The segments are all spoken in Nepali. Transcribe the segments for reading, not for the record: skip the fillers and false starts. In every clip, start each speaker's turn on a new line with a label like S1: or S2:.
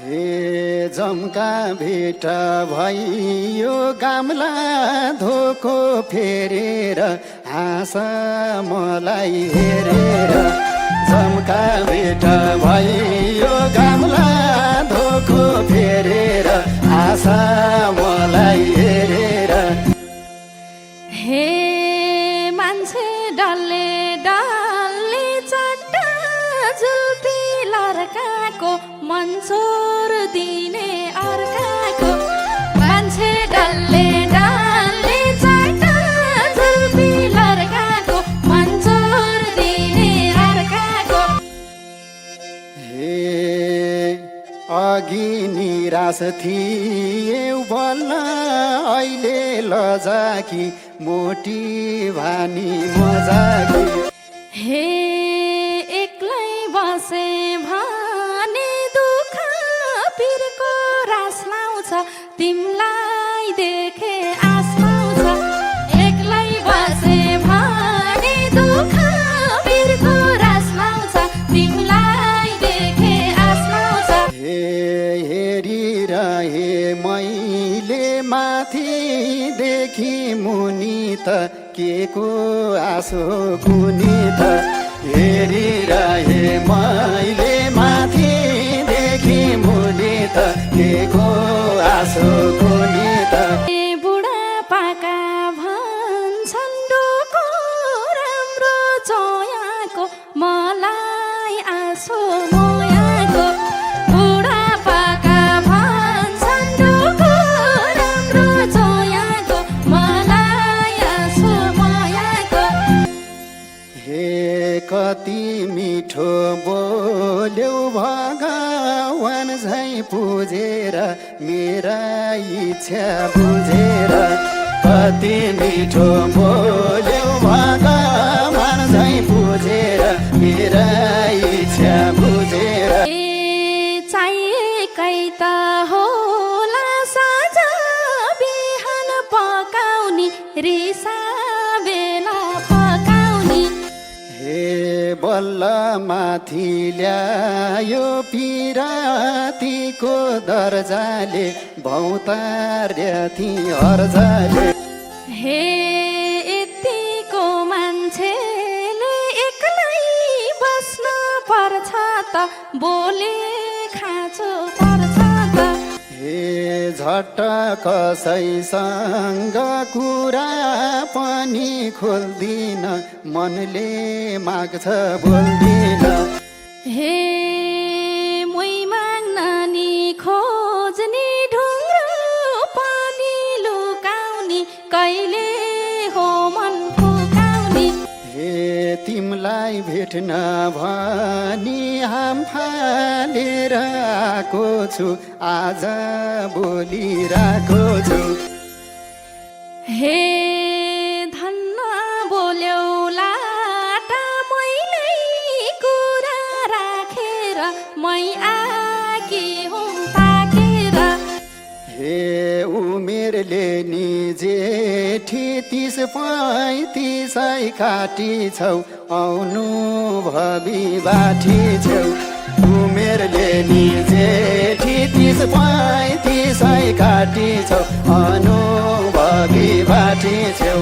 S1: हे जम्का भेट भइयो गामला धोको फेरेर हाँस मलाई हेरेर जम्का भेट भइयो गामला धोको फेरेर हाँस मलाई हेरेर
S2: हे मान्छे डल्ले डल्ले चट्टा जुल्पी लर्काको मन्सोर दिने अर्काको मान्छे डल्ले डल्ले चट्टा जुल्पी लर्काको मन्सोर दिने अर्काको
S1: हे अघि निराश थिए बल्ल अहिले लजाकी मोटी भानी मजाकी
S2: हे एक्लै बसे भने दुःख पिरको रास लाउँछ तिमलाई देखे आस लाउँछ एक्लै बसे भने दुःख पिरको रास लाउँछ तिमलाई देखे आस लाउँछ
S1: हे हेरिरहे मैले माथिदेखि मुनि त के को आशो कुनी त हेरिरहे मैले माथिदेखि मुनि त के को आशो कुनी त
S2: बुढापाका भन्छन् डोको राम्रो चोयाको मलाई आसो मोयाको बुढापाका भन्छन् डोको राम्रो चोयाको मलाई आसो मोयाको
S1: हे कति मिठो बोल्यौ भगवान झै पुजेर मेरा इच्छा बुझेर कति मिठो बोल्यौ भगवान झै पुजेर मेरा इच्छा बुझेर
S2: चाहिएकै त होला साँझ बिहान पकाउने रिसा बेला पकाउने
S1: हे बल्ल माथि ल्यायो पिरातीको दर्जाले भौतार्य थी हर्जाले
S2: हे यतिको मान्छेले एक्लै बस्न पर्छ त बोले खाँचो पर्छ त
S1: हे झट्ट कसैसँग कुरा पनि खोल्दिन मनले माग्छ बोल्दिन
S2: हे मुई माग्न नि खोज्ने ढुङ्ग्रो पनि लुकाउने कहिले हो मन फुकाउने
S1: हे तिमलाई भेट्न भनी हाम फालेर आएको छु आज बोलिरहेको छु
S2: हे धन्न बोल्यौ लाटा मैले कुरा राखेर मै आकी हुँ ताकेर
S1: हे उमेरले नि जेठी 30-35 काटी छौ आउनु भवी बाठी छौ उमेरले नि जेठी 30-35 काटी छौ अनुभवी बाठी छौ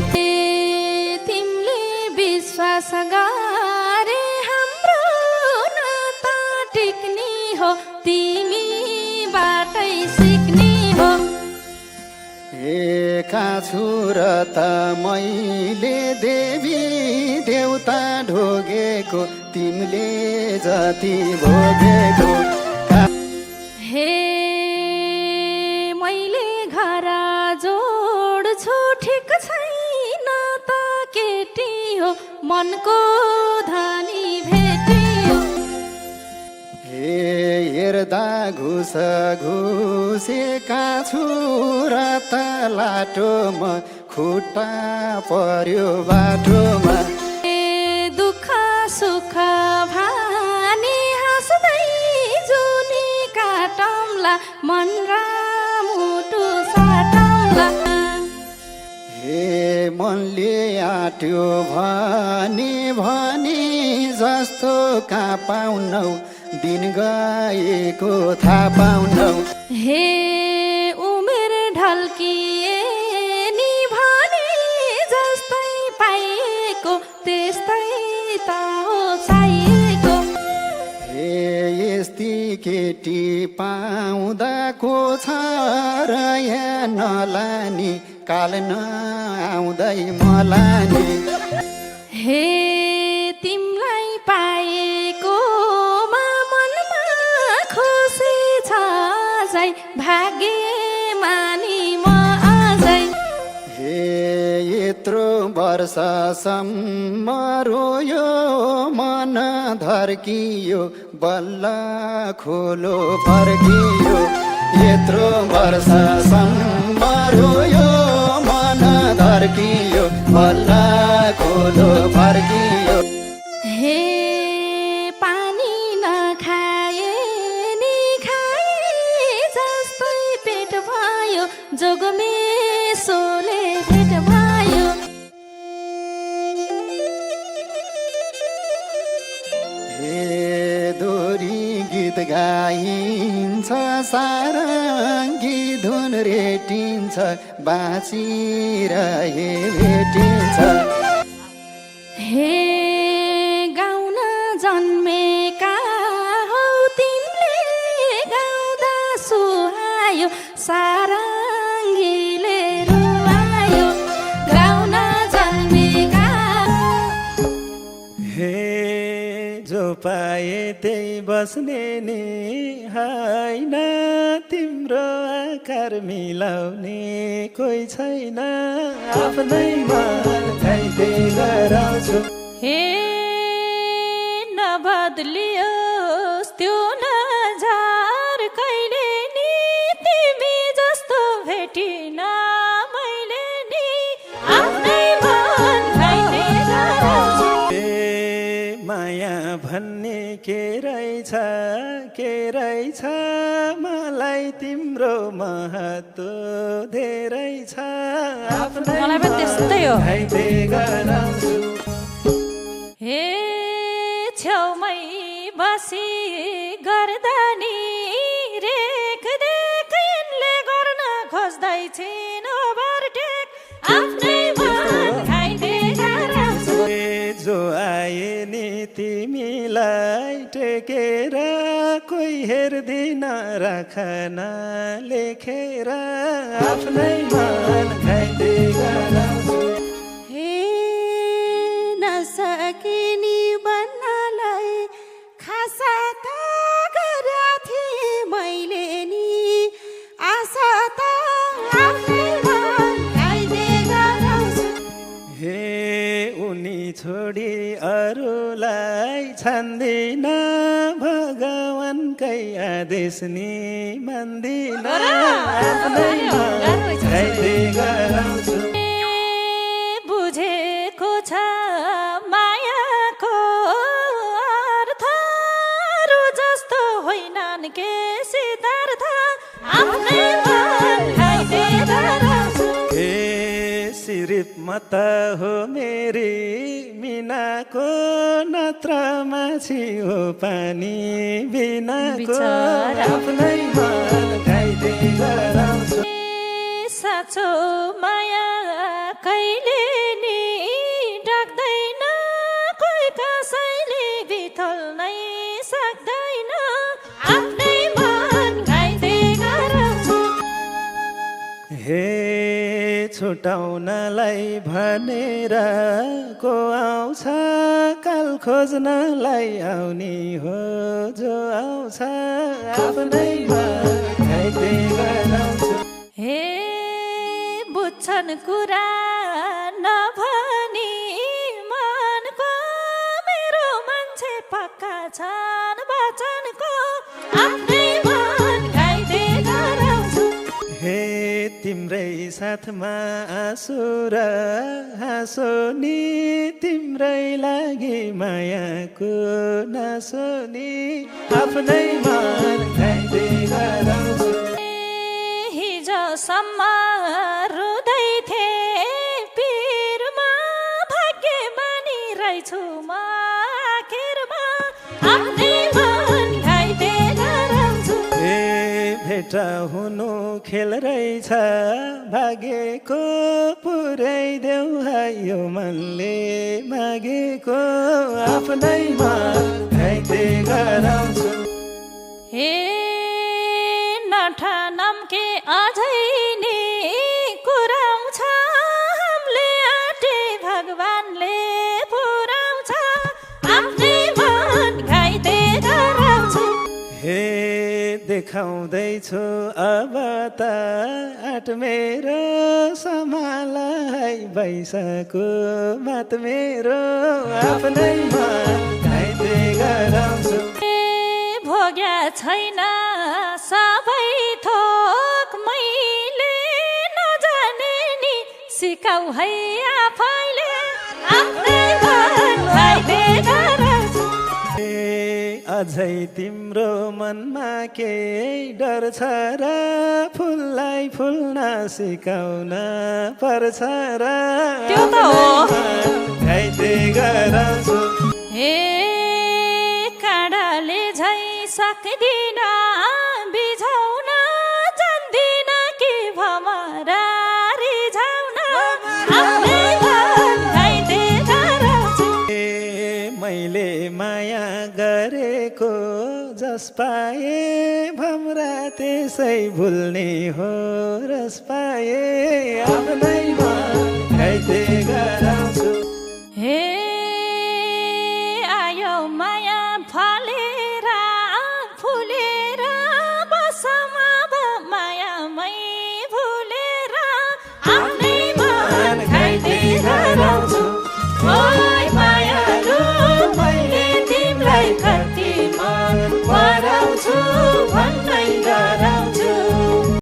S2: तिमीले विश्वास गरे हाम्रो नाता टिक्ने हो तिमीबाटै सिक्ने हो
S1: हे काछु र त मैले देवी देउता ढोगेको तिमीले जति भोगेको
S2: हे मैले घर जोड्छु ठिक छैन त केटी हो मनको धनी भेटियो
S1: हे हेर्दा घुस घुसेका छु र त लाटोमा खुट्टा पर्यो बाटोमा
S2: दुःख सुख भानी हाँस्दै जुनी काटौँला मन र मुटु साटौँला
S1: हे मनले आट्यो भने जस्तो कहाँ पाउनौ दिन गएको थाहा पाउनौ।
S2: हे उमेर ढल्किए नि भने जस्तै पाइएको त्यस्तै त हो चाहिएको।
S1: हे यस्ती केटी पाउँदाको छ र यहाँ नलानी काल नआउँदै मलानी।
S2: हे तिमलाई पाएकोमा मनमा खुसी छ झै भाग्यमानी म अझै।
S1: हे यत्रो वर्षसम्म रोयो मन धर्कियो बल्ल खोलो फर्कियो। यत्रो वर्षसम्म रोयो मन धर्कियो बल्ल खोलो फर्कियो।
S2: हे पानी नखाए नि खाए जस्तै पेट भयो जोगमेसोले भेट भयो।
S1: हे दोरी गीत गाइन्छ सारङ्गी धुन रेटिन्छ बाँचिरहे भेटिन्छ।
S2: हे गाउन जन्मेका हौ तिमीले गाउँदा सुहायो सारङ्गीले रुवायो। गाउन जन्मेका
S3: हे जो पाए त्यही बस्ने नि होइन तिम्रो आकार मिलाउने कोही छैन आफ्नै मन खाइदे गराउँछु।
S2: हे नबदलियोस् त्यो नजार कहिले नि तिमी जस्तो भेटिन मैले नि आफ्नै मन खाइदे गराउँछु।
S3: हे माया भन्ने के रहेछ मलाई तिम्रो महत्त्व धेरै छ आफ्नै
S2: मलाई पनि त्यस्तै हो।
S3: खाइदे गराउँछु।
S2: हे छेउमै बसी गर्दा नि रेखदेख यिनले गर्न खोज्दै छिन् ओभरटेक आफ्नै मन खाइदे गराउँछु।
S3: जो आए नि तिमीलाई टेकेर कोही हेर्दिन राखन लेखेर आफ्नै मन खाइदे गराउँछु।
S2: हे नसकिनी भन्नलाई खासा त गरेका थिएँ मैले नि आशा त आफ्नै मन खाइदे गराउँछु।
S3: हे उनी छोडी अरूलाई छान्दिन भगवानकै आदेश नि मान्दिन आफ्नै मन खाइदे गराउँछु।
S2: बुझेको छ मायाको अर्थ अरू जस्तो होइनन् के सिद्धार्थ आफ्नै मन खाइदे गराउँछु।
S3: हे सिरिप मत हो मेरी मिनाको नत्र माछी हो पानी बिनाको आफ्नै मन खाइदे गराउँछु।
S2: साँचो माया कहिले नि डक्दैन कोही कसैले बिथोल्नै सक्दैन आफ्नै मन खाइदे गराउँछु।
S3: हे छुटाउनलाई भनेर को आउँछ काल खोज्नलाई आउने हो जो आउँछ आफ्नै मन खाइदे गराउँछु।
S2: हे बुझ्छन् कुरा नभनी मनको मेरो मान्छे पक्का छन् वचनको आफ्नै मन खाइदे गराउँछु।
S3: हे तिम्रै साथमा आँसु र हाँसो नि तिम्रै लागि मायाको नासो नि आफ्नै मन खाइदे गराउँछु।
S2: हिजोसम्म रुँदै थिए पिरमा भाग्यमानी रहेछु म आखिरमा आफ्नै मन
S3: केटा हुनु खेल रहेछ भागेको पुर्याइदेऊ यो मनले मागेको आफ्नैमा घाइते गराउँछु
S2: हे नठानम के अझै नि कुराउँछ हामीले आँटे भगवानले पुराउँछ आफ्नै मन घाइते गराउँछु
S3: हे देखाउँदैछु अब त आट मेरो सम्हालै बैसाको मात मेरो आफ्नैमा घाइते गराउँछु
S2: भोग्या छैन सबै थोक मैले नजाने नि सिकाउ है आफैले आफ्नै मन घाइते गराउँछु
S3: अझै तिम्रो मनमा के डर छ र फुललाई फुल्न सिकाउन पर्छ र
S2: त्यो त हो
S3: घाइते गराउँछु
S2: हे काँडाले झै सक्दिन बिझाउन जान्दिन कि भमरा रिझाउन आफ्नै मन घाइते गराउँछु
S3: मैले माया गरेको जस पाए भमरा त्यसै भुल्ने हो रस पाए आफ्नैमा घाइते गराउँछु